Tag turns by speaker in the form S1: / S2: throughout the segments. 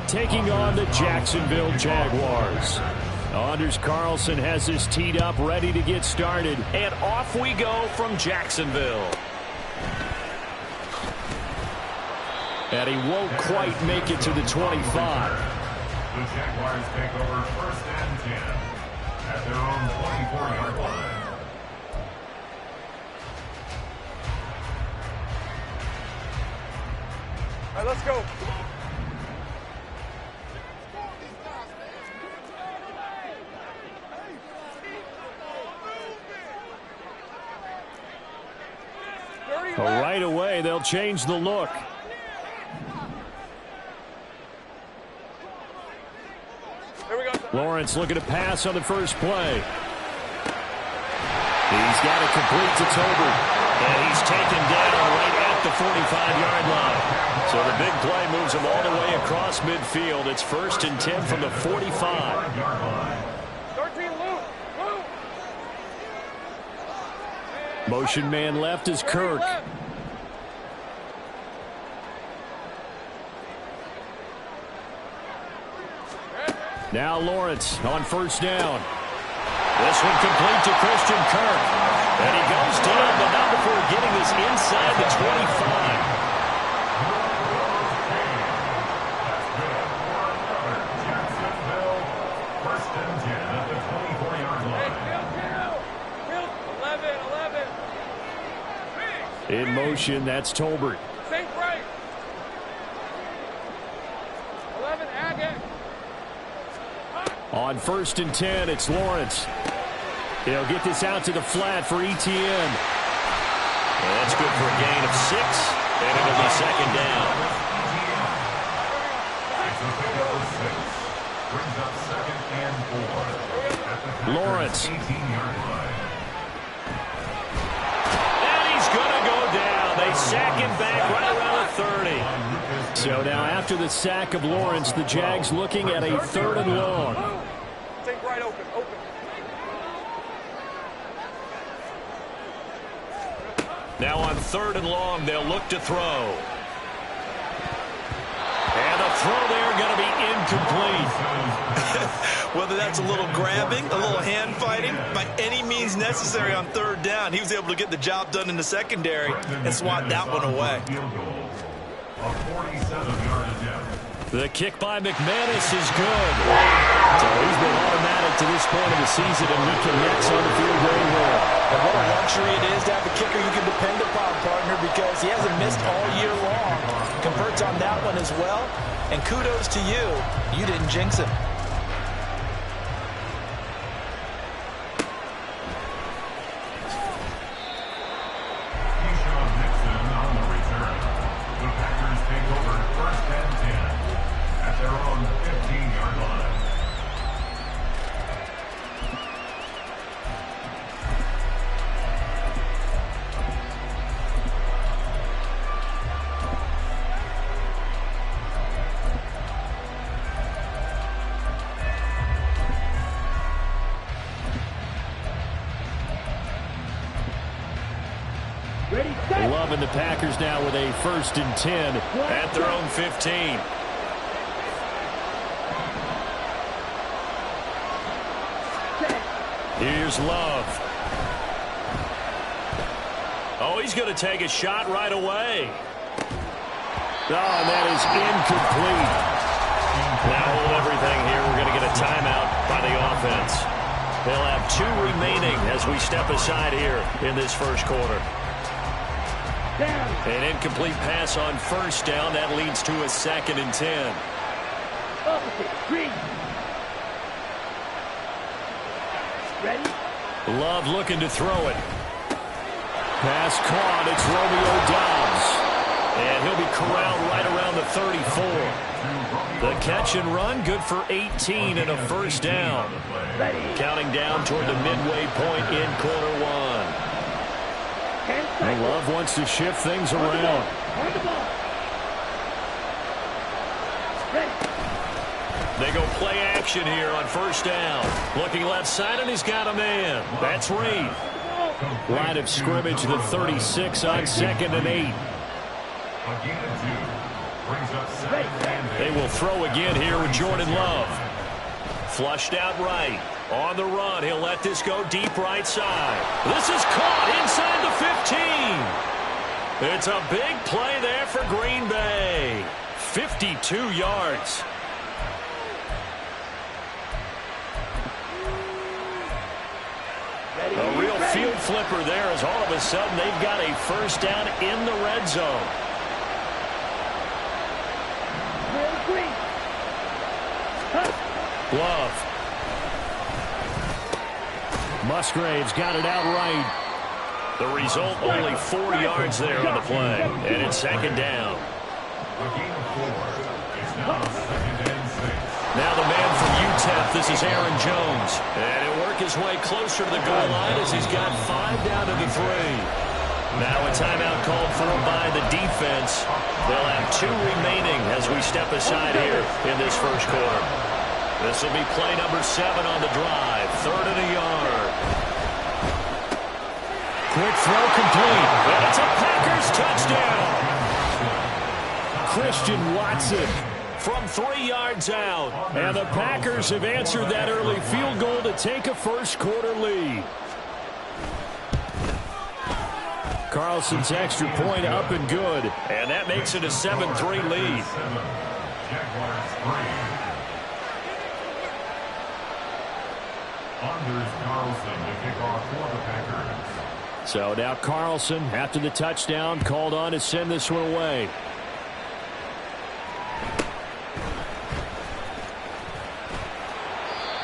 S1: taking on the Jacksonville Jaguars. Anders Carlson has this teed up, ready to get started.
S2: And off we go from Jacksonville.
S1: And he won't quite make it to the 25.
S3: The Jaguars take over 1st and 10 at their own 24-yard line.
S4: All right, let's go.
S1: Right away, they'll change the look.
S4: Here we go.
S1: Lawrence looking to pass on the first play. He's got it complete to Tolbert.
S2: And he's taken down right at the 45-yard line.
S1: So the big play moves him all the way across midfield. It's 1st and 10 from the 45.
S4: 13, Luke.
S1: Motion man left is Kirk. Now Lawrence on 1st down. This one complete to Christian Kirk. And he goes down, but not before getting this inside the 25.
S3: Jacksonville, 1st and 10 at the 24-yard line.
S1: In motion, that's Tolbert.
S4: Safe right. 11, Agate.
S1: On 1st and 10, it's Lawrence. He'll get this out to the flat for Etienne.
S2: And that's good for a gain of 6. And it'll be 2nd down.
S3: Brings up 2nd and 4 at the
S1: Lawrence.
S3: 18-yard line.
S1: And he's going to go down. They sack him back right around the 30. So now after the sack of Lawrence, the Jags looking at a 3rd and long.
S4: Take right open.
S2: Now on 3rd and long, they'll look to throw.
S1: And the throw there going to be incomplete.
S5: Whether that's a little grabbing, a little hand fighting, by any means necessary on 3rd down, he was able to get the job done in the secondary and swat that one away.
S3: A 47-yard attempt.
S1: The kick by McManus is good. So he's been automatic to this point of the season, and he connects on the field goal there.
S6: And what a luxury it is to have a kicker you can depend upon, partner, because he hasn't missed all year long. Converts on that one as well. And kudos to you. You didn't jinx him.
S3: On the return. The Packers take over 1st and 10 at their own 15-yard line.
S1: Loving the Packers now with a 1st and 10 at their own 15. Here's Love. Oh, he's going to take a shot right away. Oh, and that is incomplete. Now hold everything here. We're going to get a timeout by the offense. They'll have 2 remaining as we step aside here in this first quarter. An incomplete pass on 1st down. That leads to a 2nd and 10.
S4: Ready?
S1: Love looking to throw it. Pass caught. It's Romeo Doubs. And he'll be corralled right around the 34. The catch and run, good for 18 and a 1st down. Counting down toward the midway point in quarter 1. And Love wants to shift things around. They go play action here on 1st down. Looking left side, and he's got a man. That's Reed. Line of scrimmage, the 36 on 2nd and 8.
S3: A gain of 2. Brings up second and 8.
S1: They will throw again here with Jordan Love. Flushed out right. On the run, he'll let this go deep right side. This is caught inside the 15. It's a big play there for Green Bay. 52 yards. A real field flipper there as all of a sudden they've got a first down in the red zone. Love. Musgrave's got it out right. The result, only 4 yards there on the play. And it's second down.
S3: A gain of 4. It's now second and 6.
S1: Now the man from UTEP, this is Aaron Jones. And he'll work his way closer to the goal line as he's got 5 down to the 3. Now a timeout called for by the defense. They'll have 2 remaining as we step aside here in this first quarter. This will be play number 7 on the drive. 3rd and a yard. Quick throw complete. And it's a Packers touchdown. Christian Watson from 3 yards out. And the Packers have answered that early field goal to take a first quarter lead. Carlson's extra point up and good. And that makes it a 7-3 lead.
S3: Jaguars 3. Anders Carlson to kick off for the Packers.
S1: So now Carlson, after the touchdown, called on to send this one away.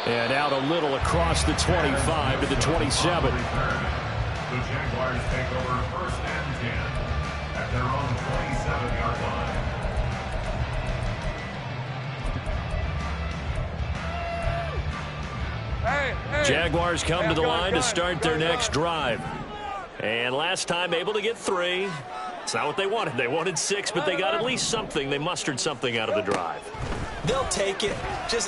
S1: And out a little across the 25 to the 27.
S3: The Jaguars take over first and 10 at their own 27-yard line.
S1: Jaguars come to the line to start their next drive. And last time able to get 3. It's not what they wanted. They wanted 6, but they got at least something. They mustered something out of the drive.
S6: They'll take it.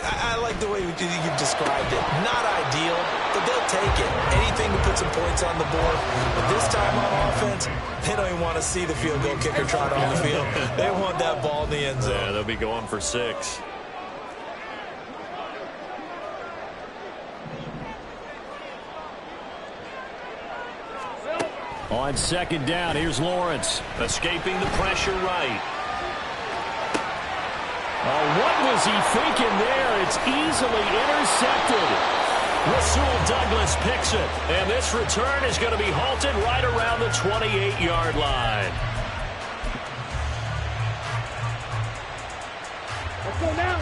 S6: I like the way you've described it. Not ideal, but they'll take it. Anything to put some points on the board. But this time on offense, they don't even want to see the field goal kicker trot on the field. They want that ball in the end zone.
S1: Yeah, they'll be going for 6. On second down, here's Lawrence. Escaping the pressure right. Oh, what was he thinking there? It's easily intercepted. Rasul Douglas picks it. And this return is going to be halted right around the 28-yard line.
S4: Let's go now.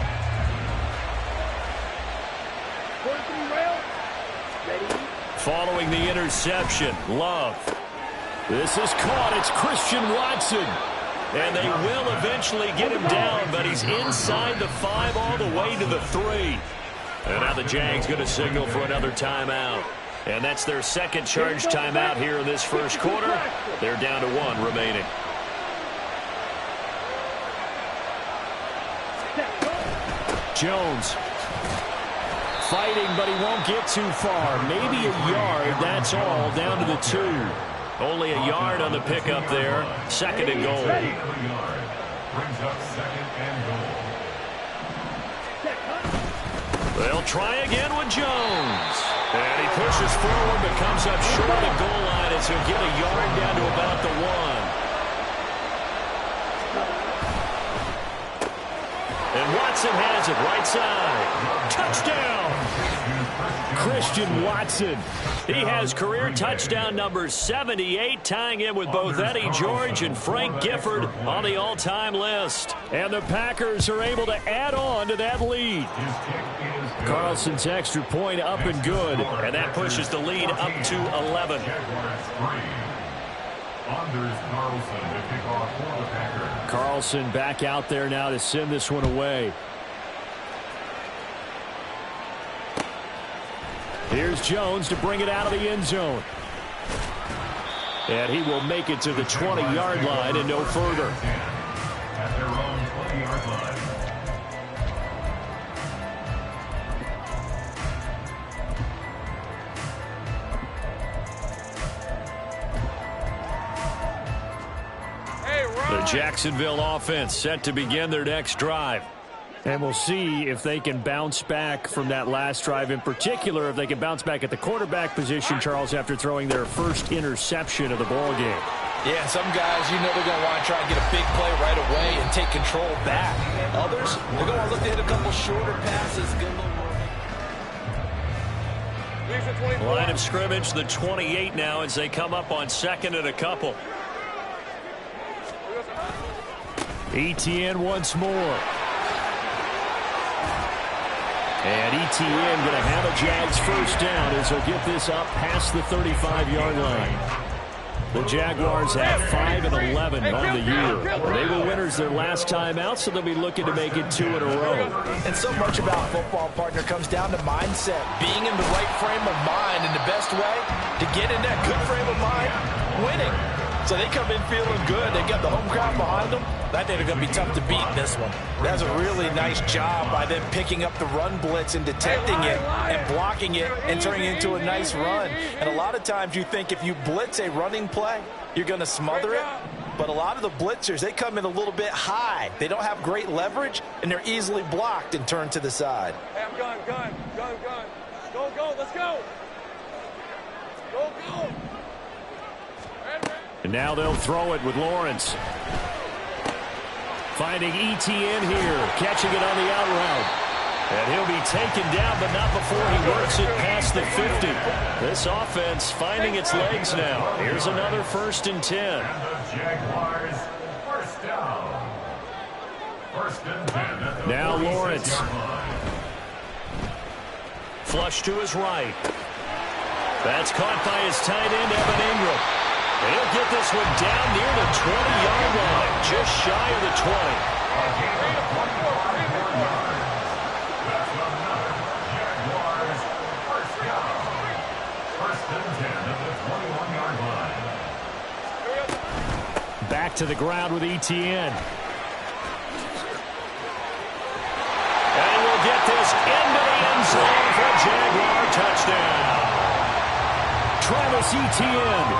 S4: 43 rail. Ready.
S1: Following the interception, Love. This is caught. It's Christian Watson. And they will eventually get him down, but he's inside the 5 all the way to the 3. And now the Jags going to signal for another timeout. And that's their second charge timeout here in this first quarter. They're down to 1 remaining. Jones. Fighting, but he won't get too far. Maybe a yard, that's all, down to the 2. Only a yard on the pickup there. Second and goal.
S3: Brings up second and goal.
S1: They'll try again with Jones. And he pushes forward but comes up short of the goal line as he'll get a yard down to about the 1. And Watson has it right side. Touchdown! Christian Watson. He has career touchdown number 78, tying in with both Eddie George and Frank Gifford on the all-time list. And the Packers are able to add on to that lead. Carlson's extra point up and good. And that pushes the lead up to 11. Carlson back out there now to send this one away. Here's Jones to bring it out of the end zone. And he will make it to the 20-yard line and no further.
S3: At their own 20-yard line.
S1: The Jacksonville offense set to begin their next drive. And we'll see if they can bounce back from that last drive, in particular if they can bounce back at the quarterback position, Charles, after throwing their first interception of the ball game.
S6: Yeah, some guys, you know they're going to want to try and get a big play right away and take control back. Others, they're going to look to hit a couple shorter passes. Get a little
S1: line of scrimmage, the 28 now as they come up on second and a couple. Etienne once more. And Etienne going to have a Jags first down as he'll get this up past the 35-yard line. The Jaguars have 5 and 11 on the year. They were winners their last time out, so they'll be looking to make it 2 in a row.
S6: And so much about football, partner, comes down to mindset. Being in the right frame of mind, and the best way to get in that good frame of mind, winning. So they come in feeling good. They got the home crowd behind them. I think they're going to be tough to beat in this one. That's a really nice job by them picking up the run blitz and detecting it and blocking it and turning it into a nice run. And a lot of times you think if you blitz a running play, you're going to smother it. But a lot of the blitzers, they come in a little bit high. They don't have great leverage, and they're easily blocked and turned to the side.
S4: Hey, I'm gun. Go, let's go. Go.
S1: And now they'll throw it with Lawrence. Finding Etienne here, catching it on the out route. And he'll be taken down, but not before he works it past the 50. This offense finding its legs now. Here's another 1st and 10.
S3: And the Jaguars, first down. 1st and 10 at the
S1: Now Lawrence.
S3: 46-yard line.
S1: Flush to his right. That's caught by his tight end, Evan Ingram. He'll get this one down near the 20-yard line, just shy of the 20.
S3: A gain of 25 yards. That's another Jaguars first down. 1st and 10 at the 21-yard line.
S1: Back to the ground with Etienne. And we'll get this into the end zone for a Jaguar touchdown. Travis Etienne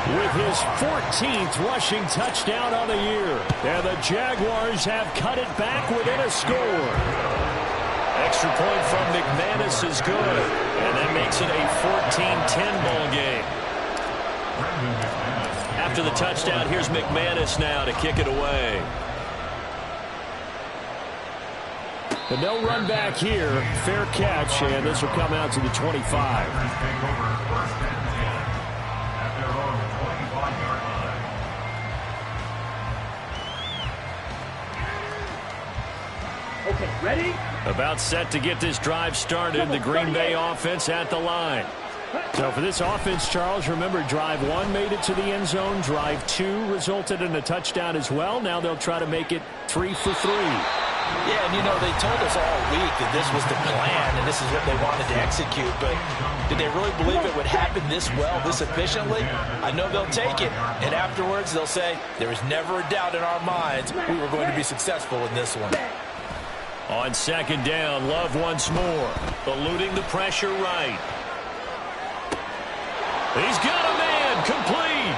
S1: with his 14th rushing touchdown on the year. And the Jaguars have cut it back within a score. Extra point from McManus is good. And that makes it a 14-10 ball game. After the touchdown, here's McManus now to kick it away. But no run back here. Fair catch, and this will come out to the 25.
S3: Packers take over 1st and 10 at their own 25-yard line.
S4: Okay, ready?
S1: About set to get this drive started. The Green Bay offense at the line. So for this offense, Charles, remember drive 1 made it to the end zone. Drive 2 resulted in a touchdown as well. Now they'll try to make it 3 for 3.
S6: Yeah, and you know, they told us all week that this was the plan and this is what they wanted to execute, but did they really believe it would happen this well, this efficiently? I know they'll take it, and afterwards they'll say, there was never a doubt in our minds we were going to be successful in this one.
S1: On 2nd down, Love once more, eluding the pressure right. He's got a man, complete.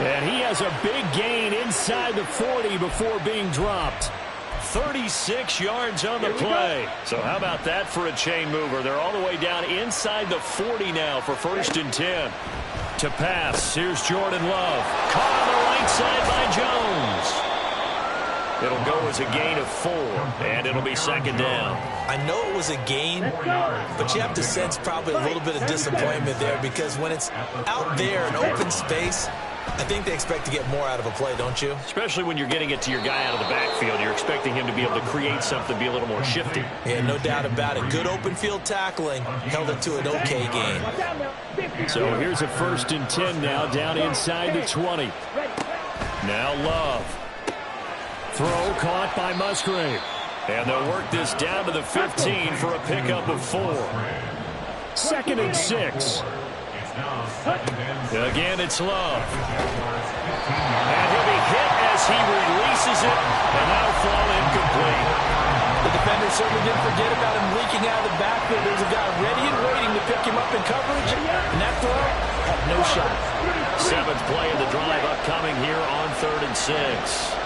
S1: And he has a big gain inside the 40 before being dropped. 36 yards on the play. So how about that for a chain mover? They're all the way down inside the 40 now for 1st and 10. To pass, here's Jordan Love. Caught on the right side by Jones. It'll go as a gain of 4, and it'll be 2nd down.
S6: I know it was a gain, but you have to sense probably a little bit of disappointment there because when it's out there in open space, I think they expect to get more out of a play, don't you?
S1: Especially when you're getting it to your guy out of the backfield. You're expecting him to be able to create something, be a little more shifty.
S6: Yeah, no doubt about it. Good open field tackling held it to an okay gain.
S1: So here's a 1st and 10 now down inside the 20. Now Love. Throw caught by Musgrave. And they'll work this down to the 15 for a pickup of 4. 2nd and 6. Again, it's Love. And he'll be hit as he releases it, and that'll fall incomplete.
S6: The defender certainly didn't forget about him leaking out of the backfield. There's a guy ready and waiting to pick him up in coverage, and that throw had no shot.
S1: 7th play of the drive upcoming here on 3rd and 6.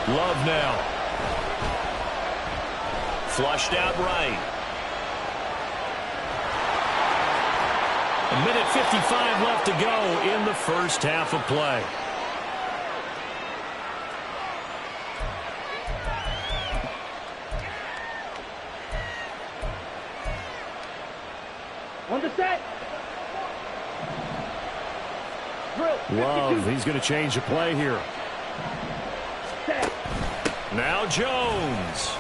S1: Love now. Flushed out right. A minute 55 left to go in the first half of play.
S4: On the set.
S1: Love, he's going to change the play here. Now Jones.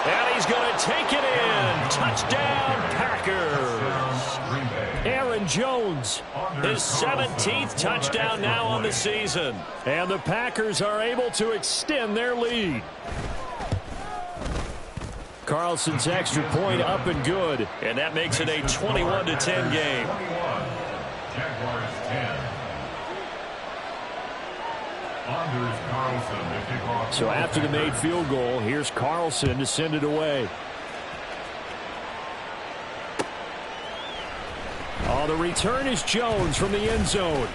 S1: And he's going to take it in. Touchdown, Packers. Aaron Jones, his 17th touchdown now on the season. And the Packers are able to extend their lead. Carlson's extra point up and good. And that makes it a 21-10 game.
S3: Jaguars 10. Anders Carlson to kick off.
S1: So after the made field goal, here's Carlson to send it away. Oh, the return is Jones from the end zone.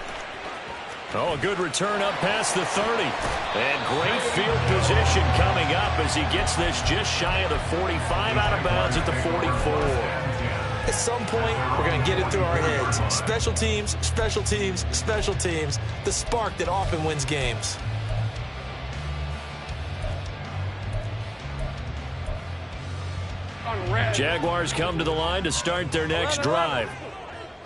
S1: Oh, a good return up past the 30. And great field position coming up as he gets this just shy of the 45, out of bounds at the 44.
S6: At some point, we're going to get it through our heads. Special teams, special teams, special teams. The spark that often wins games.
S1: Jaguars come to the line to start their next drive.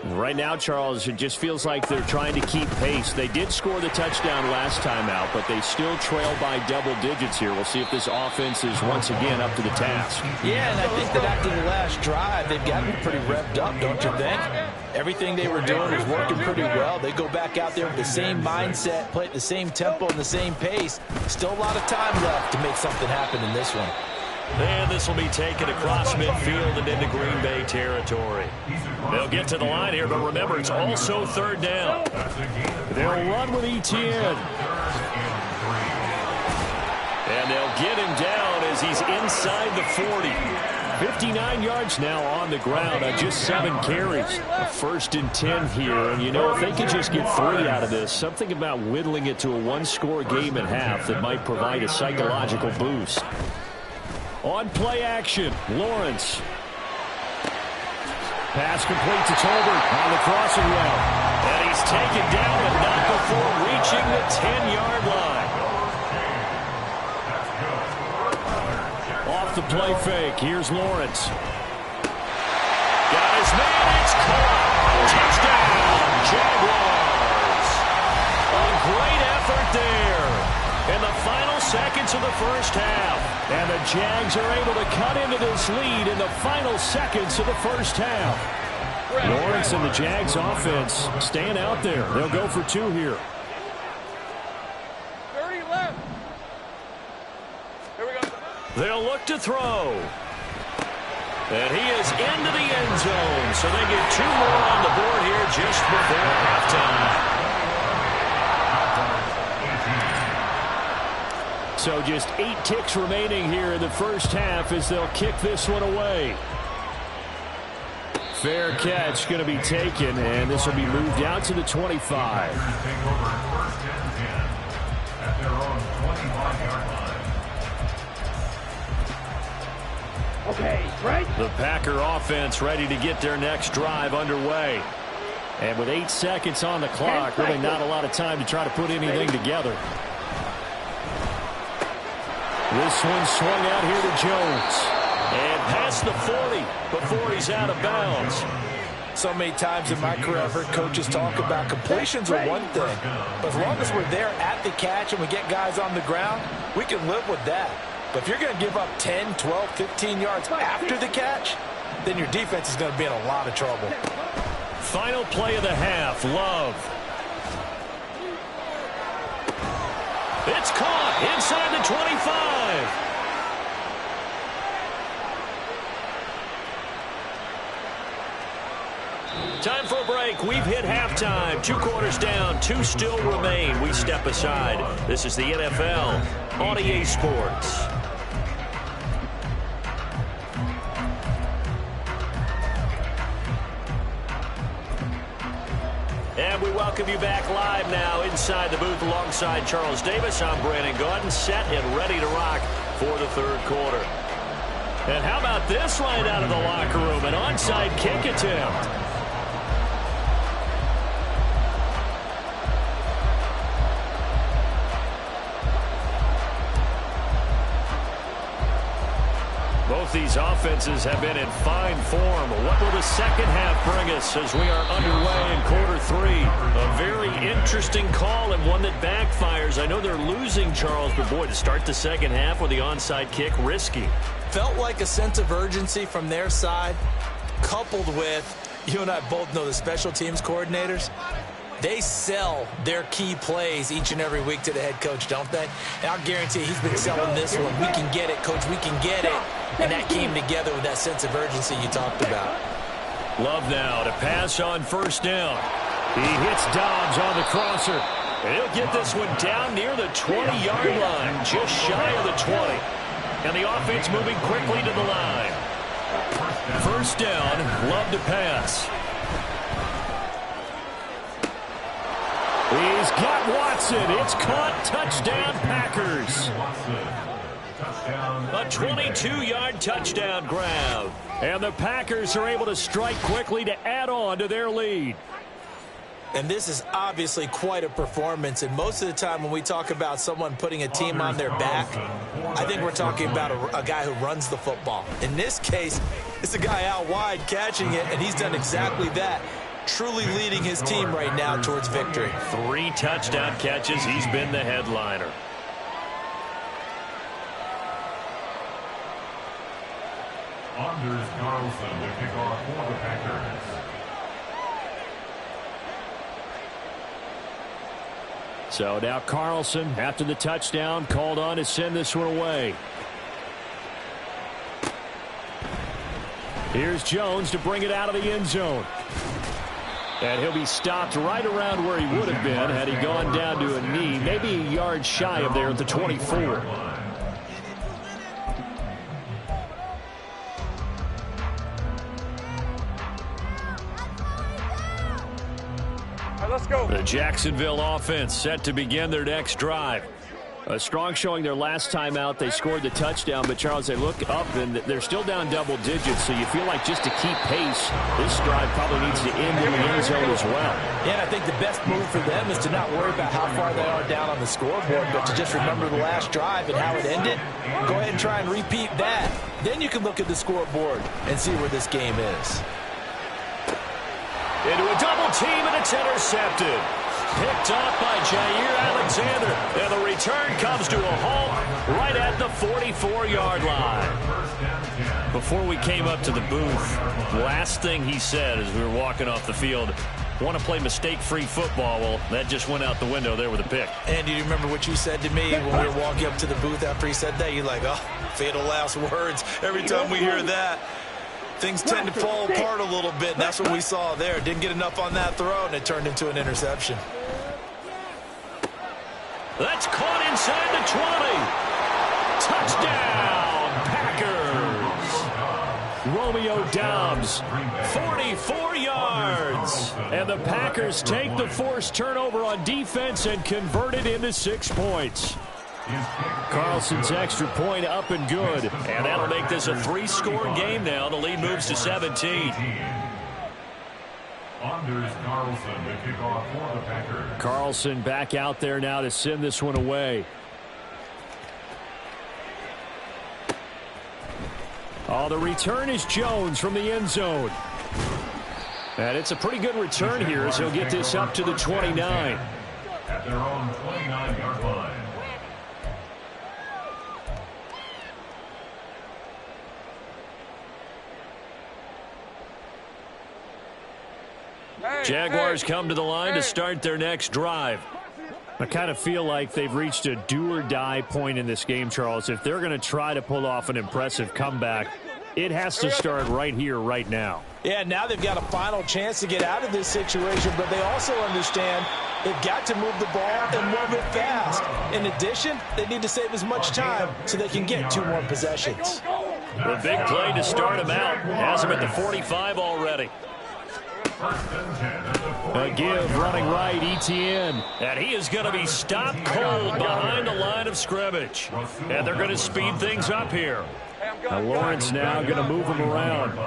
S1: Right now, Charles, it just feels like they're trying to keep pace. They did score the touchdown last time out, but they still trail by double digits here. We'll see if this offense is once again up to the task.
S6: Yeah, and I think that after the last drive, they've got to be pretty revved up, don't you think? Everything they were doing was working pretty well. They go back out there with the same mindset, play at the same tempo and the same pace. Still a lot of time left to make something happen in this one.
S1: And this will be taken across midfield and into Green Bay territory. They'll get to the line here, but remember, it's also third down. They'll run with Etienne. And they'll get him down as he's inside the 40. 59 yards now on the ground on just 7 carries. A 1st and 10 here. And, you know, if they could just get 3 out of this, something about whittling it to a one-score game at half that might provide a psychological boost. On play action, Lawrence. Pass complete to Tolbert on the crossing route. And he's taken down, but not before reaching the 10-yard line. Off the play fake, here's Lawrence. Got his man, it's caught. Touchdown, Jaguars. A great effort there. In the final seconds of the first half. And the Jags are able to cut into this lead in the final seconds of the first half. Lawrence and the Jags offense staying out there. They'll go for 2 here.
S4: 30 left. Here we go.
S1: They'll look to throw. And he is into the end zone. So they get 2 more on the board here just before halftime. So just 8 ticks remaining here in the first half as they'll kick this one away. Fair catch going to be taken, and this will be moved out to the 25.
S4: Okay, right.
S1: The Packer offense ready to get their next drive underway. And with 8 seconds on the clock, really not a lot of time to try to put anything together. This one swung out here to Jones. And past the 40 before he's out of bounds.
S6: So many times in my career, I've heard coaches talk about completions are one thing. But as long as we're there at the catch and we get guys on the ground, we can live with that. But if you're going to give up 10, 12, 15 yards after the catch, then your defense is going to be in a lot of trouble.
S1: Final play of the half, Love. It's caught inside the 25. Time for a break. We've hit halftime. 2 quarters down. 2 still remain. We step aside. This is the NFL on EA Sports. And we welcome you back live now inside the booth alongside Charles Davis. I'm Brandon Gaudin, set and ready to rock for the third quarter. And how about this right out of the locker room? An onside kick attempt. Both these offenses have been in fine form. What will the second half bring us as we are underway in quarter three? A very interesting call and one that backfires. I know they're losing, Charles, but boy, to start the second half with the onside kick, risky.
S6: Felt like a sense of urgency from their side, coupled with, you and I both know the special teams coordinators. They sell their key plays each and every week to the head coach, don't they? And I'll guarantee he's been selling this one. We can get it, coach. We can get it. And that came together with that sense of urgency you talked about.
S1: Love now to pass on first down. He hits Dobbs on the crosser. And he'll get this one down near the 20-yard line, just shy of the 20. And the offense moving quickly to the line. First down, Love to pass. He's got Watson. It's caught. Touchdown, Packers. A 22-yard touchdown grab. And the Packers are able to strike quickly to add on to their lead.
S6: And this is obviously quite a performance. And most of the time when we talk about someone putting a team on their back, I think we're talking about a guy who runs the football. In this case, it's a guy out wide catching it, and he's done exactly that. Truly leading his team right now towards victory.
S1: 3 touchdown catches. He's been the headliner.
S3: Anders Carlson to kick off for the Packers.
S1: So now Carlson, after the touchdown, called on to send this one away. Here's Jones to bring it out of the end zone. And he'll be stopped right around where he would have been had he gone down to a knee, maybe a yard shy of there at the 24.
S4: Let's go.
S1: The Jacksonville offense set to begin their next drive. A strong showing their last time out. They scored the touchdown, but Charles, they look up and they're still down double digits, so you feel like just to keep pace, this drive probably needs to end in the end zone as well.
S6: Yeah, and I think the best move for them is to not worry about how far they are down on the scoreboard, but to just remember the last drive and how it ended. Go ahead and try and repeat that. Then you can look at the scoreboard and see where this game is.
S1: Into a double team, and it's intercepted. Picked off by Jair Alexander. And the return comes to a halt right at the 44-yard line. Before we came up to the booth, last thing he said as we were walking off the field, want to play mistake-free football. Well, that just went out the window there with a pick.
S6: And do you remember what you said to me when we were walking up to the booth after he said that? You're like, oh, fatal last words. Every time we hear that, things tend to fall apart a little bit, and that's what we saw there. Didn't get enough on that throw, and it turned into an interception.
S1: That's caught inside the 20. Touchdown, Packers. Romeo Dobbs, 44 yards. And the Packers take the forced turnover on defense and convert it into 6 points. Carlson's extra point up and good. And that'll make this a 3-score game now. The lead moves to 17.
S3: Anders Carlson to kick off for the Packers.
S1: Carlson back out there now to send this one away. Oh, the return is Jones from the end zone. And it's a pretty good return here as he'll get this up to the 29.
S3: At their own 29-yard line.
S1: Jaguars come to the line to start their next drive. I kind of feel like they've reached a do-or-die point in this game, Charles. If they're going to try to pull off an impressive comeback, it has to start right here, right now.
S6: Yeah, now they've got a final chance to get out of this situation, but they also understand they've got to move the ball and move it fast. In addition, they need to save as much time so they can get 2 more possessions.
S1: The big play to start him out has him at the 45 already. A give running right, ETN. And he is going to be stopped cold behind the line of scrimmage. And they're going to speed things up here. Now Lawrence now going to move him around.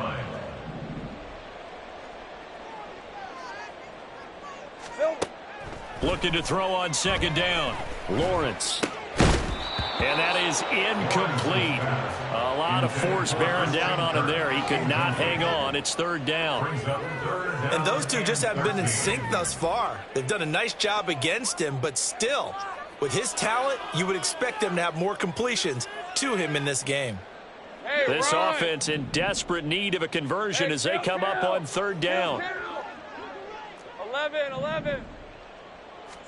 S1: Looking to throw on second down. Lawrence. And that is incomplete. A lot of force bearing down on him there. He could not hang on. It's third down.
S6: And those two just haven't been in sync thus far. They've done a nice job against him, but still, with his talent, you would expect them to have more completions to him in this game.
S1: This offense in desperate need of a conversion as they come up on third down.
S4: 11.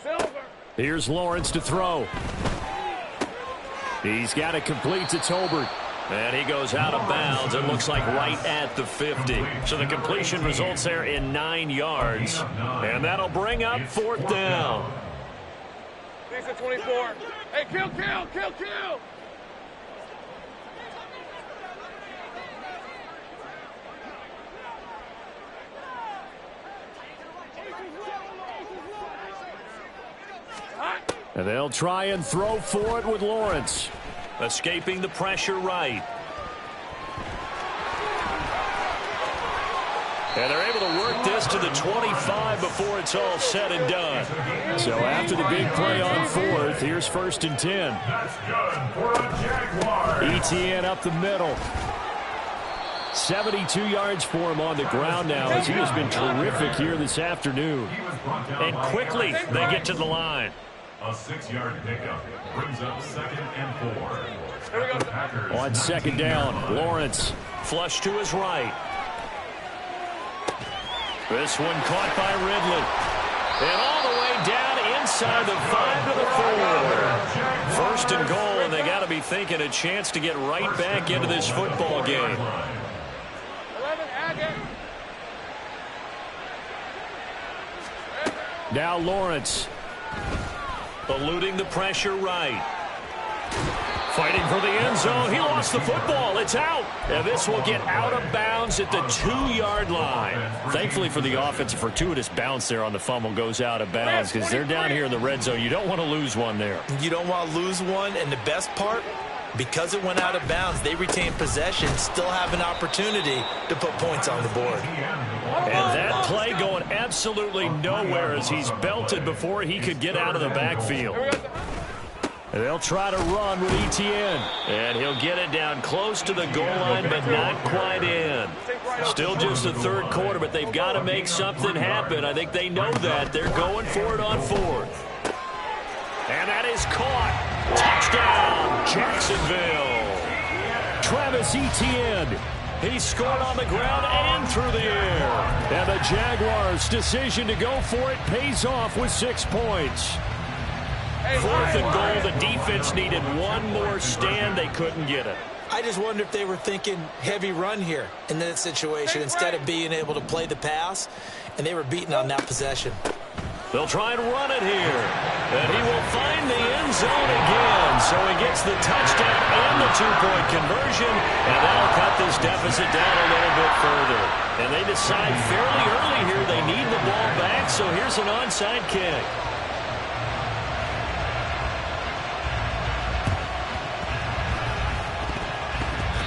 S4: Silver.
S1: Here's Lawrence to throw. He's got it complete to Tolbert. And he goes out of bounds. It looks like right at the 50. So the completion results there in 9 yards. And that'll bring up fourth down.
S4: Lisa 24. Hey, kill.
S1: And they'll try and throw for it with Lawrence. Escaping the pressure right. And they're able to work this to the 25 before it's all said and done. So after the big play on fourth, here's first and 10.
S3: That's good for the Jaguars.
S1: ETN up the middle. 72 yards for him on the ground now as he has been terrific here this afternoon. And quickly they get to the line.
S3: A 6-yard pickup brings up 2nd and 4.
S1: On second down, Lawrence flush to his right. This one caught by Ridley. And all the way down inside the 5 to the 4. First and goal, and they got to be thinking a chance to get right back into this football game.
S4: 11, Agate.
S1: Now Lawrence. Eluding the pressure right. Fighting for the end zone. He lost the football. It's out. And this will get out of bounds at the 2-yard line. Thankfully for the offense, a fortuitous bounce there on the fumble goes out of bounds because they're down here in the red zone. You don't want to lose one there.
S6: You don't want to lose one, and the best part, because it went out of bounds, they retain possession, still have an opportunity to put points on the board.
S1: And that play going absolutely nowhere as he's belted before he could get out of the backfield. And they'll try to run with ETN. And he'll get it down close to the goal line, but not quite in. Still just the third quarter, but they've got to make something happen. I think they know that. They're going for it on fourth. And that is caught. Touchdown, Jacksonville. Travis Etienne. He scored on the ground and through the air. And the Jaguars' decision to go for it pays off with 6 points. Fourth and goal. The defense needed one more stand. They couldn't get it.
S6: I just wonder if they were thinking heavy run here in that situation instead of being able to play the pass, and they were beaten on that possession.
S1: They'll try and run it here. And he will find the end zone again. So he gets the touchdown and the 2-point conversion. And that'll cut this deficit down a little bit further. And they decide fairly early here they need the ball back. So here's an onside kick.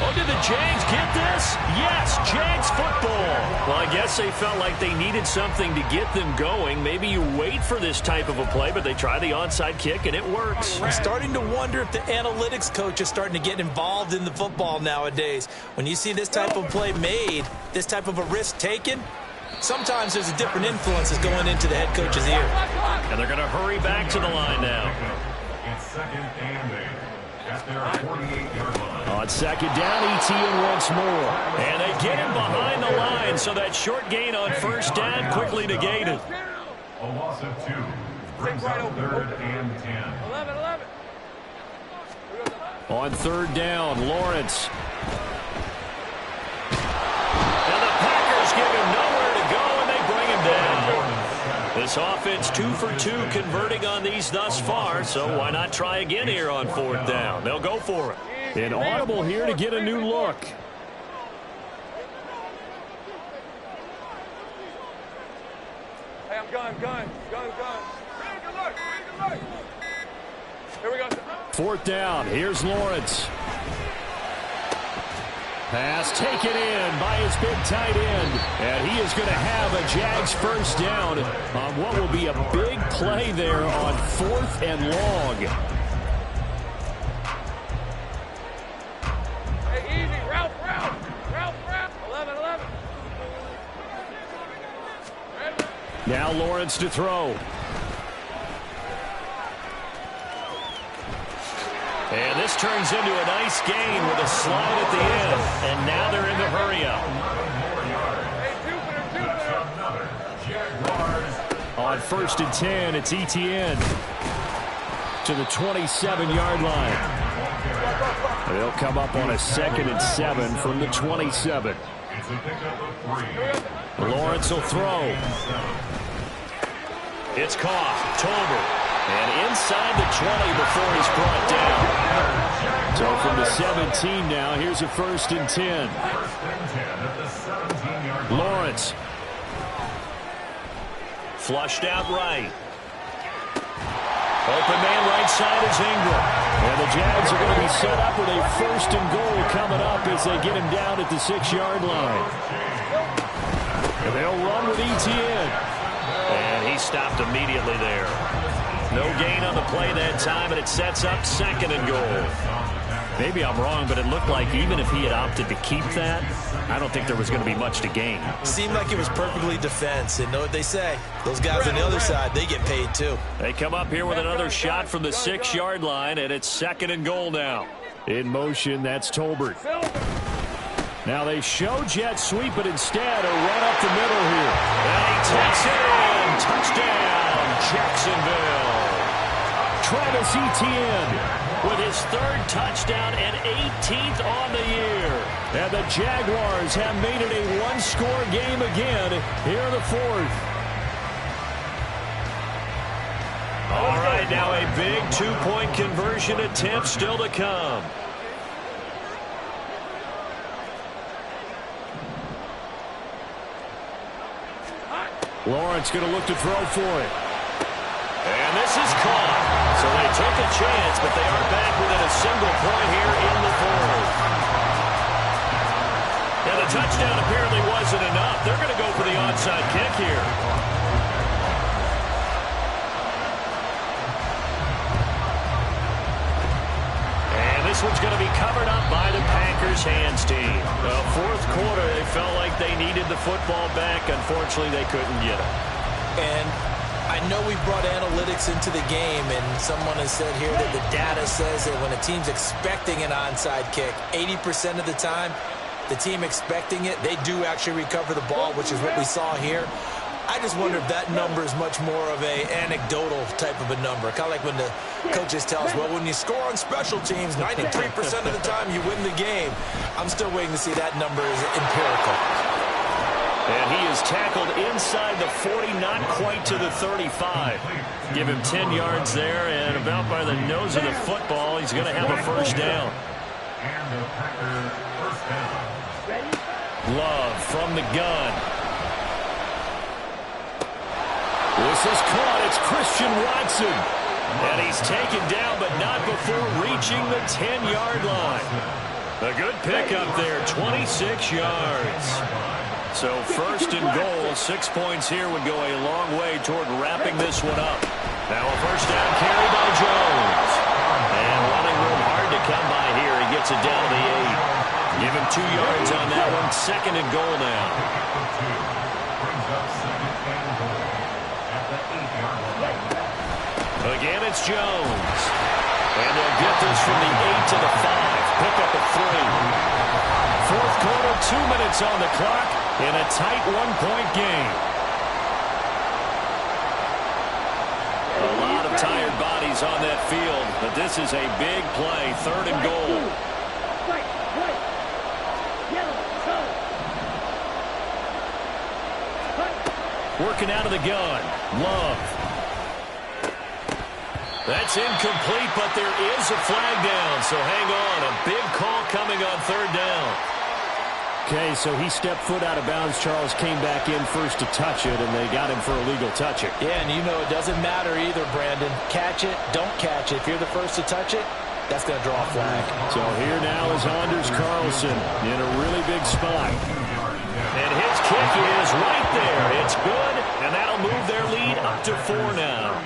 S1: Oh, did the Jags get this? Yes, Jags football. Well, I guess they felt like they needed something to get them going. Maybe you wait for this type of a play, but they try the onside kick, and it works.
S6: I'm starting to wonder if the analytics coach is starting to get involved in the football nowadays. When you see this type of play made, this type of a risk taken, sometimes there's a different influences going into the head coach's ear.
S1: And they're going to hurry back to the line now.
S3: It's 2nd and 8 at their 48-yard line.
S1: On second down, ETN once more. And they get him behind the line, so that short gain on first down quickly negated.
S3: A loss of 2 brings up 3rd and 10.
S4: 11.
S1: On third down, Lawrence. And the Packers give him nowhere to go, and they bring him down. This offense 2 for 2 converting on these thus far, so why not try again here on fourth down? They'll go for it. An audible here to get a new look.
S4: gun. Here we go.
S1: Fourth down. Here's Lawrence. Pass taken in by his big tight end. And he is going to have a Jags first down on what will be a big play there on 4th and long.
S4: Hey, easy. Route. 11.
S1: Now Lawrence to throw. And this turns into a nice gain with a slide at the end. And now they're in the hurry-up. On 1st and 10, it's Etienne to the 27-yard line. They'll come up on a 2nd and 7 from the 27. Lawrence will throw. It's caught. Tolbert. And inside the 20 before he's brought down. So from the 17 now, here's a 1st and 10. Lawrence. Flushed out right. Open man right side is Ingram. And the Jags are going to be set up with a 1st and goal coming up as they get him down at the 6-yard line. And they'll run with Etienne.
S2: And he stopped immediately there. No gain on the play that time, and it sets up 2nd and goal.
S1: Maybe I'm wrong, but it looked like even if he had opted to keep that, I don't think there was going to be much to gain.
S6: Seemed like it was perfectly defense, and know what they say. Those guys on the other side, they get paid too.
S1: They come up here with another shot from the 6-yard line, and it's 2nd and goal now. In motion, that's Tolbert. Now they show jet sweep, but instead a run up the middle here.
S2: And he takes it in. Touchdown, Jacksonville.
S1: Travis Etienne
S2: with his 3rd touchdown and 18th on the year.
S1: And the Jaguars have made it a one-score game again here in the 4th.
S2: All right, now a big 2-point conversion attempt still to come.
S1: Lawrence going to look to throw for it.
S2: And this is caught. So they took a chance, but they are back within a single point here in the 4th. And the touchdown apparently wasn't enough. They're going to go for the onside kick here. And this one's going to be covered up by the Packers hands team. Well, 4th quarter, they felt like they needed the football back. Unfortunately, they couldn't get it.
S6: And I know we brought analytics into the game, and someone has said here that the data says that when a team's expecting an onside kick, 80% of the time, the team expecting it, they do actually recover the ball, which is what we saw here. I just wonder if that number is much more of a anecdotal type of a number. Kind of like when the coaches tell us, well, when you score on special teams, 93% of the time you win the game. I'm still waiting to see that number is empirical.
S1: And he is tackled inside the 40, not quite to the 35. Give him 10 yards there, and about by the nose of the football, he's going to have a first down. Love from the gun. This is caught. It's Christian Watson. And he's taken down, but not before reaching the 10-yard line. A good pickup there, 26 yards. So 1st and goal, 6 points here would go a long way toward wrapping this one up. Now a first down carry by Jones. And running room hard to come by here. He gets it down to the 8. Give him 2 yards on that one. 2nd and goal now. Again, it's Jones. And they'll get this from the 8 to the 5. Pick up a 3. 4th quarter, 2 minutes on the clock in a tight 1-point game. A lot of tired bodies on that field, but this is a big play, 3rd and goal. Working out of the gun, Love. That's incomplete, but there is a flag down, so hang on. A big call coming on 3rd down. Okay, so he stepped foot out of bounds. Charles came back in first to touch it, and they got him for illegal touching.
S6: Yeah, and you know it doesn't matter either, Brandon. Catch it, don't catch it. If you're the first to touch it, that's going to draw a flag.
S1: So here now is Anders Carlson in a really big spot.
S2: And his kick is right there. It's good, and that'll move their lead up to 4 now.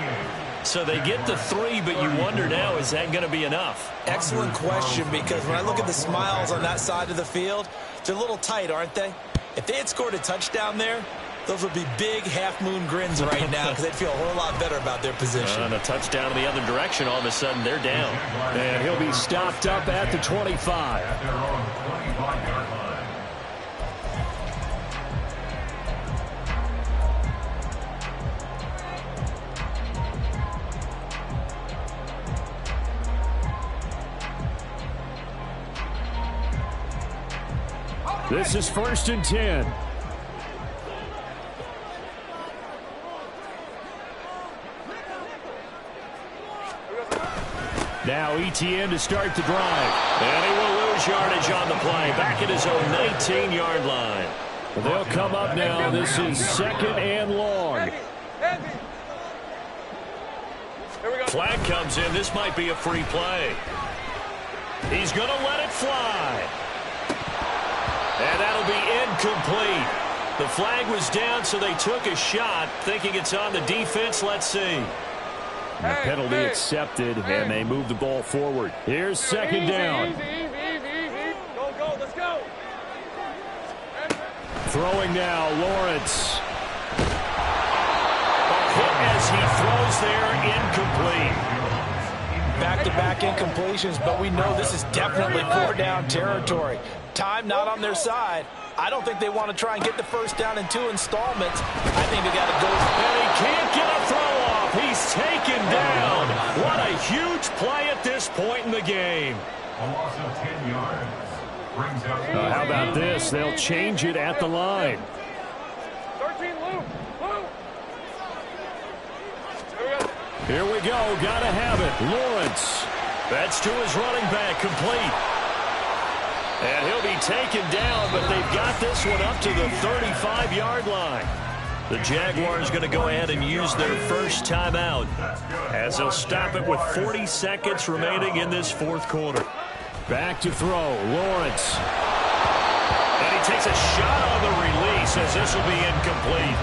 S2: So they get the 3, but you wonder now, is that going to be enough?
S6: Excellent question, because when I look at the smiles on that side of the field, they're a little tight, aren't they? If they had scored a touchdown there, those would be big half-moon grins right now because they'd feel a whole lot better about their position.
S2: And a touchdown in the other direction, all of a sudden they're down.
S1: And he'll be stopped up at the 25.
S3: At their own 25-yard line.
S1: This is 1st and 10. Now ETN to start the drive.
S2: And he will lose yardage on the play. Back at his own 19-yard line.
S1: They'll come up now. This is 2nd and long.
S2: Flag comes in. This might be a free play. He's going to let it fly. And that'll be incomplete. The flag was down, so they took a shot, thinking it's on the defense. Let's see.
S1: The penalty accepted, and they move the ball forward. Here's 2nd down.
S4: Easy. Go, let's go.
S1: Throwing now, Lawrence.
S2: A hit as he throws there, incomplete.
S6: Back-to-back incompletions, but we know this is definitely 4-down territory. Time not on their side. I don't think they want to try and get the first down in 2 installments. I think they got to go.
S2: And he can't get a throw off. He's taken down. What a huge play at this point in the game.
S3: A loss of 10 yards. Brings out
S1: How about this? They'll change it at the line.
S4: 13, Luke.
S1: Here we go. Gotta have it. Lawrence.
S2: That's to his running back, complete. And he'll be taken down, but they've got this one up to the 35-yard line. The Jaguars going to go ahead and use their first timeout as they'll stop it with 40 seconds remaining in this 4th quarter.
S1: Back to throw. Lawrence.
S2: And he takes a shot on the release as this will be incomplete.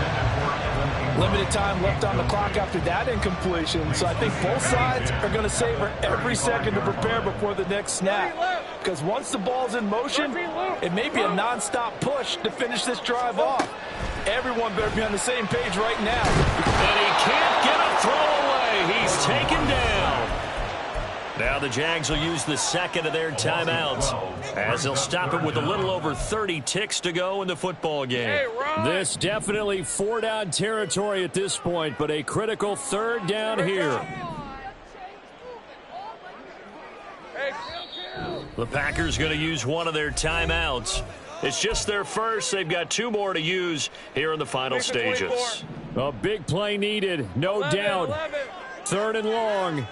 S6: Limited time left on the clock after that incompletion, so I think both sides are going to savor every second to prepare before the next snap. Because once the ball's in motion, it may be a non-stop push to finish this drive off. Everyone better be on the same page right now.
S2: And he can't get a throw away. He's taken down. Now the Jags will use the 2nd of their timeouts as they'll stop it with a little over 30 ticks to go in the football game.
S1: This definitely 4-down territory at this point, but a critical 3rd down here.
S2: The Packers going to use one of their timeouts. It's just their first. They've got 2 more to use here in the final stages.
S1: A big play needed, no doubt. 3rd and long.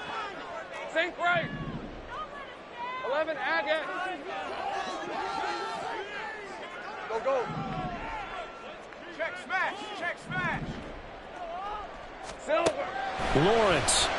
S4: Think right. 11, Agate. Go. Check smash. Silver.
S1: Lawrence.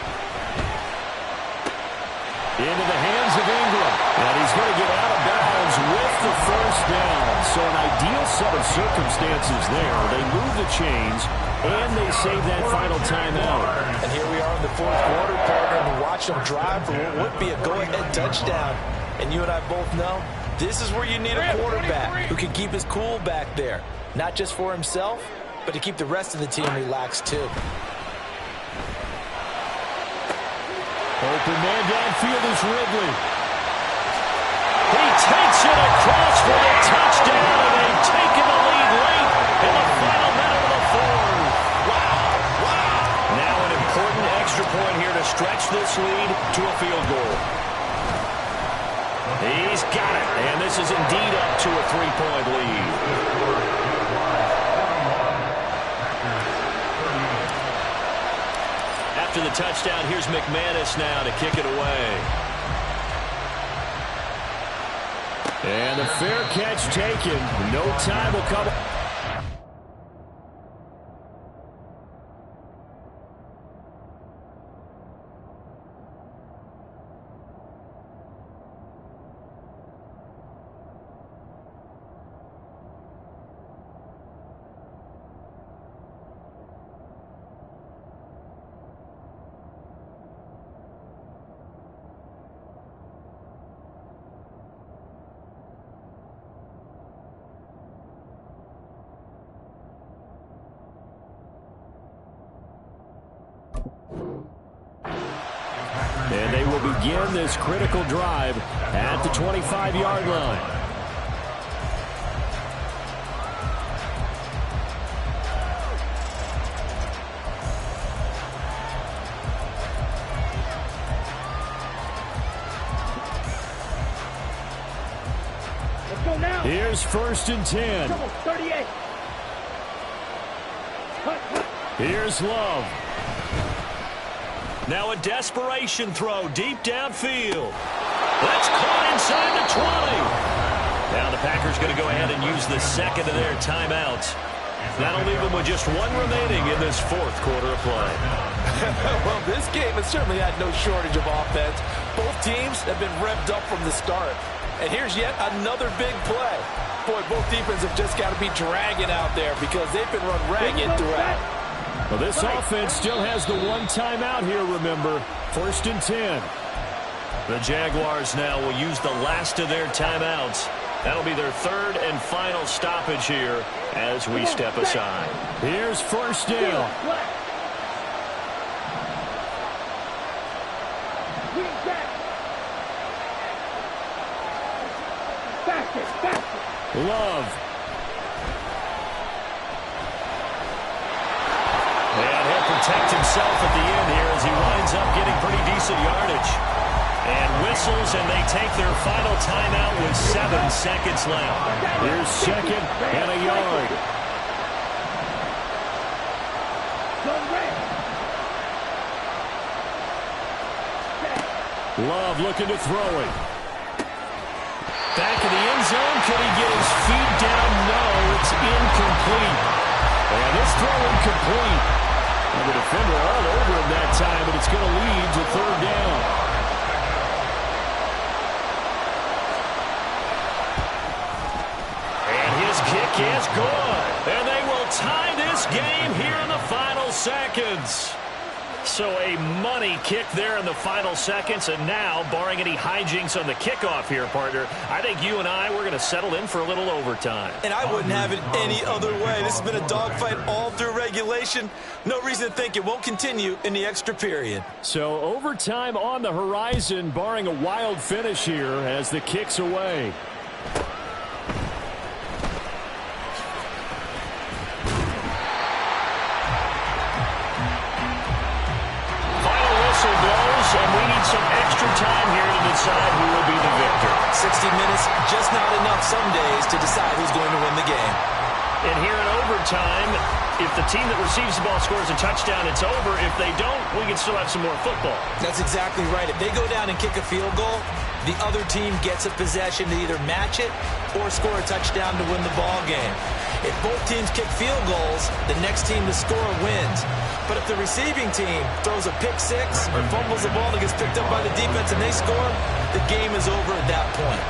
S1: Into the hands of Ingram. And he's going to get out of bounds with the first down. So an ideal set of circumstances there. They move the chains, and they save that final timeout.
S6: And here we are in the 4th quarter, partner, and watch them drive for what would be a go-ahead touchdown. And you and I both know this is where you need a quarterback who can keep his cool back there. Not just for himself, but to keep the rest of the team relaxed too.
S1: Open man downfield is Ridley.
S2: He takes it across for the touchdown, and they've taken the lead late in the final minute of the 4th. Wow. Now an important extra point here to stretch this lead to a field goal. He's got it, and this is indeed up to a 3-point lead. After the touchdown, here's McManus now to kick it away.
S1: And the fair catch taken. No time will come. And they will begin this critical drive at the 25-yard line.
S4: Let's go now.
S1: Here's 1st and 10.
S4: 38.
S1: Here's Love.
S2: Now a desperation throw deep downfield. That's caught inside the 20. Now the Packers going to go ahead and use the second of their timeouts. That'll leave them with just one remaining in this 4th quarter of play.
S6: Well, this game has certainly had no shortage of offense. Both teams have been revved up from the start. And here's yet another big play. Boy, both defenses have just got to be dragging out there because they've been run ragged throughout.
S1: Well, this offense still has the one timeout here, remember. 1st and 10.
S2: The Jaguars now will use the last of their timeouts. That'll be their 3rd and final stoppage here as we step aside.
S1: Here's 1st down. Love.
S2: And he'll protect himself at the end here as he winds up getting pretty decent yardage. And whistles, and they take their final timeout with 7 seconds left.
S1: Here's 2nd and a yard. Love looking to throw it.
S2: Back in the end zone. Could he get his feet down? No, it's incomplete.
S1: And this throw incomplete. And the defender all over him that time, but it's going to lead to 3rd down.
S2: And his kick is good. And they will tie this game here in the final seconds. So a money kick there in the final seconds, and now, barring any hijinks on the kickoff here, partner, I think you and I, we're going to settle in for a little overtime.
S6: And I wouldn't have it any other way. This has been a dogfight all through regulation. No reason to think it won't continue in the extra period.
S1: So overtime on the horizon, barring a wild finish here as the kick's away.
S2: And we need some extra time here to decide who will be the victor.
S6: 60 minutes, just not enough some days to decide who's going to win the game.
S2: And here in overtime, if the team that receives the ball scores a touchdown, it's over. If they don't, we can still have some more football.
S6: That's exactly right. If they go down and kick a field goal, the other team gets a possession to either match it or score a touchdown to win the ball game. If both teams kick field goals, the next team to score wins. But if the receiving team throws a pick six or fumbles the ball and gets picked up by the defense and they score, the game is over at that point.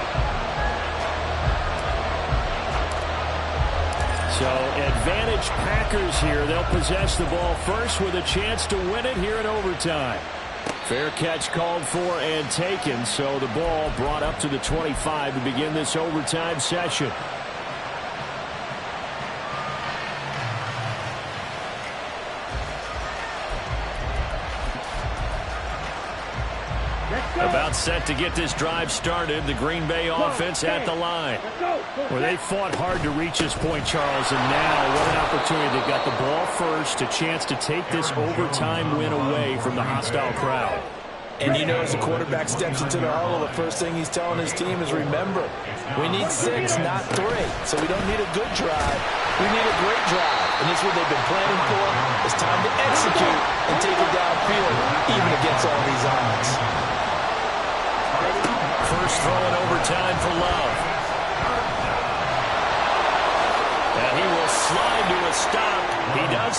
S1: So advantage Packers here. They'll possess the ball first with a chance to win it here in overtime. Fair catch called for and taken, so the ball brought up to the 25 to begin this overtime session. About set to get this drive started. The Green Bay offense at the line. Well, they fought hard to reach this point, Charles, and now what an opportunity. They got the ball first, a chance to take this overtime win away from the hostile crowd.
S6: And you know, as the quarterback steps into the huddle, the first thing he's telling his team is, remember, we need 6, not 3. So we don't need a good drive. We need a great drive. And this is what they've been planning for. It's time to execute and take it downfield, even against all these odds.
S2: First throw in overtime for Love.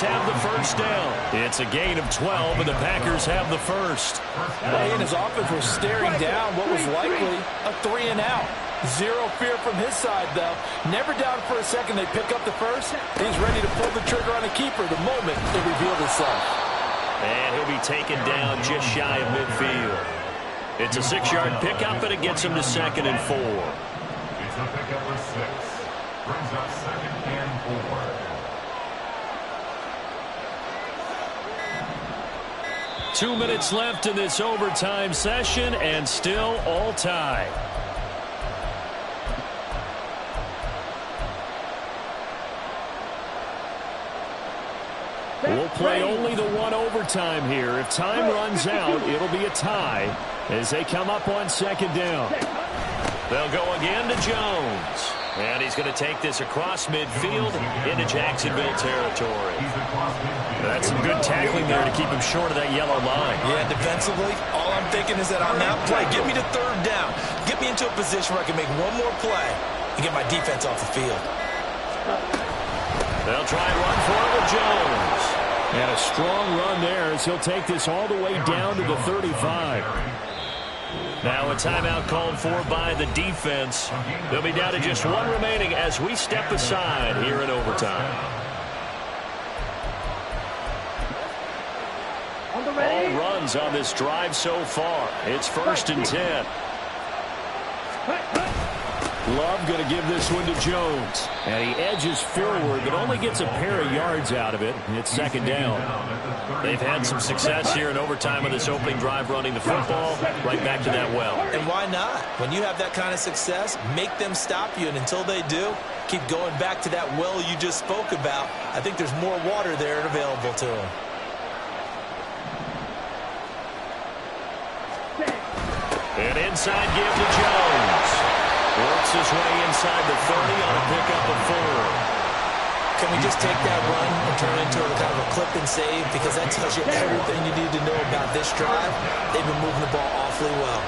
S1: have the first down. It's a gain of 12, and the Packers have the first.
S6: Well, he and his offense were staring down what was likely a 3-and-out. Zero fear from his side, though. Never doubted for a second they pick up the first. He's ready to pull the trigger on a keeper the moment it revealed itself.
S1: And he'll be taken down just shy of midfield. It's a 6-yard pickup, and it gets him to 2nd and 4.
S3: It's a pickup of 6. Brings up 2nd and 4.
S1: Two minutes left in this overtime session, and still all tied. We'll play only the one overtime here. If time runs out, it'll be a tie as they come up on 2nd down. They'll go again to Jones. And he's going to take this across midfield into Jacksonville territory. That's some good tackling there to keep him short of that yellow line.
S6: Yeah, defensively, all I'm thinking is that on that play, get me to 3rd down. Get me into a position where I can make one more play and get my defense off the field.
S1: They'll try and run for it with Jones. And a strong run there as he'll take this all the way down to the 35. Now a timeout called for by the defense. They'll be down to just one remaining as we step aside here in overtime. All runs on this drive so far. It's 1st and 10. Love going to give this one to Jones. And he edges forward, but only gets a pair of yards out of it. It's 2nd down. They've had some success here in overtime on this opening drive running the football right back to that well.
S6: And why not? When you have that kind of success, make them stop you. And until they do, keep going back to that well you just spoke about. I think there's more water there and available to them.
S1: An inside give to Jones. Works his way inside the 30 on a pickup of 4.
S6: Can we just take that run and turn it into a kind of a clip and save? Because that tells you everything you need to know about this drive. They've been moving the ball awfully well.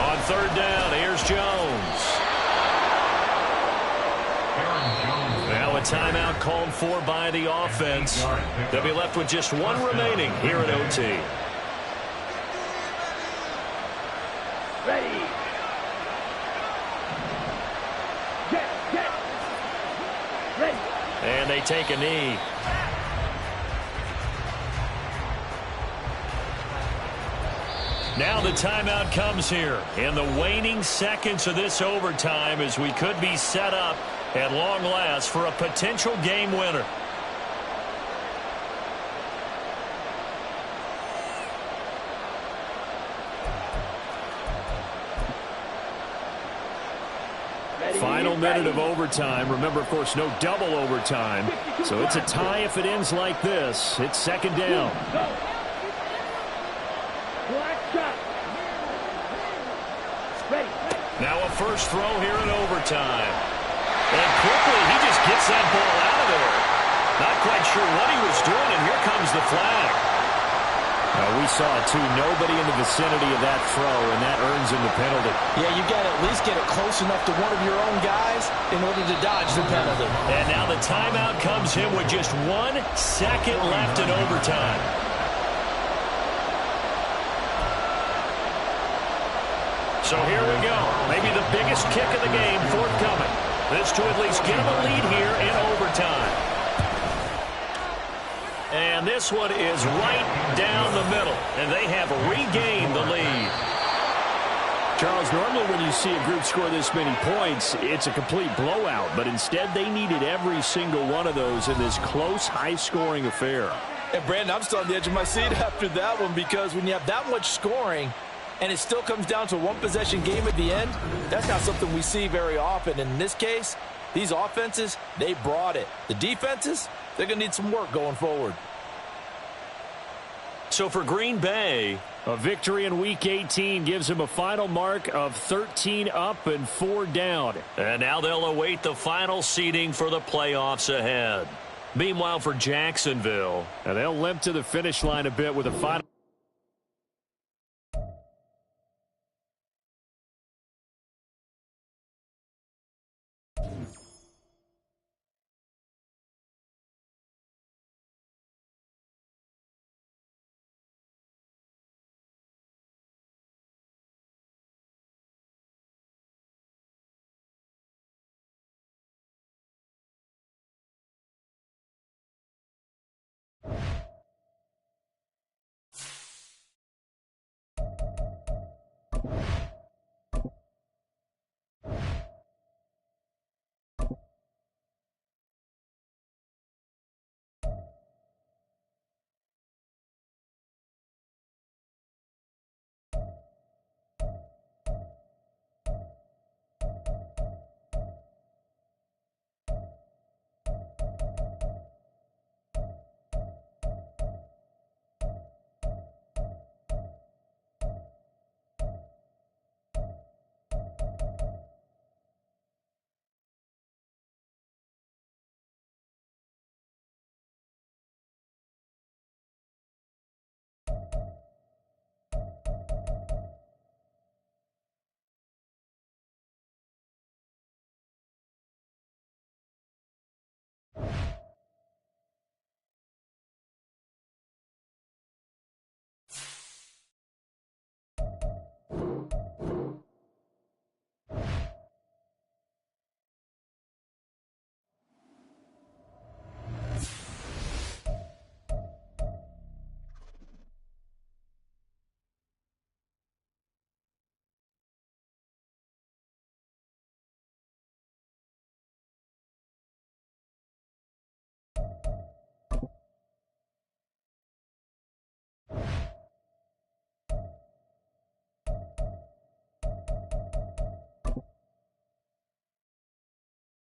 S1: On 3rd down, here's Jones. Now a timeout called for by the offense. They'll be left with just one remaining here at OT.
S4: Ready. Ready.
S1: And they take a knee. Now the timeout comes here in the waning seconds of this overtime as we could be set up at long last for a potential game winner. Final minute of overtime. Remember, of course, no double overtime. So it's a tie if it ends like this. It's 2nd down. Now a first throw here in overtime. And quickly, he just gets that ball out of there. Not quite sure what he was doing, and here comes the flag. We saw it, too. Nobody in the vicinity of that throw, and that earns him the penalty.
S6: Yeah, you got to at least get it close enough to one of your own guys in order to dodge the penalty.
S1: And now the timeout comes in with just 1 second left in overtime. So here we go. Maybe the biggest kick of the game forthcoming. This to at least give them a lead here in overtime. And this one is right down the middle. And they have regained the lead. Charles, normally when you see a group score this many points, it's a complete blowout. But instead, they needed every single one of those in this close, high-scoring affair.
S6: And, Brandon, I'm still on the edge of my seat after that one because when you have that much scoring and it still comes down to a one-possession game at the end, that's not something we see very often. And in this case, these offenses, they brought it. The defenses, they're going to need some work going forward.
S1: So for Green Bay, a victory in Week 18 gives them a final mark of 13 up and 4 down. And now they'll await the final seeding for the playoffs ahead. Meanwhile, for Jacksonville, they'll limp to the finish line a bit with a final.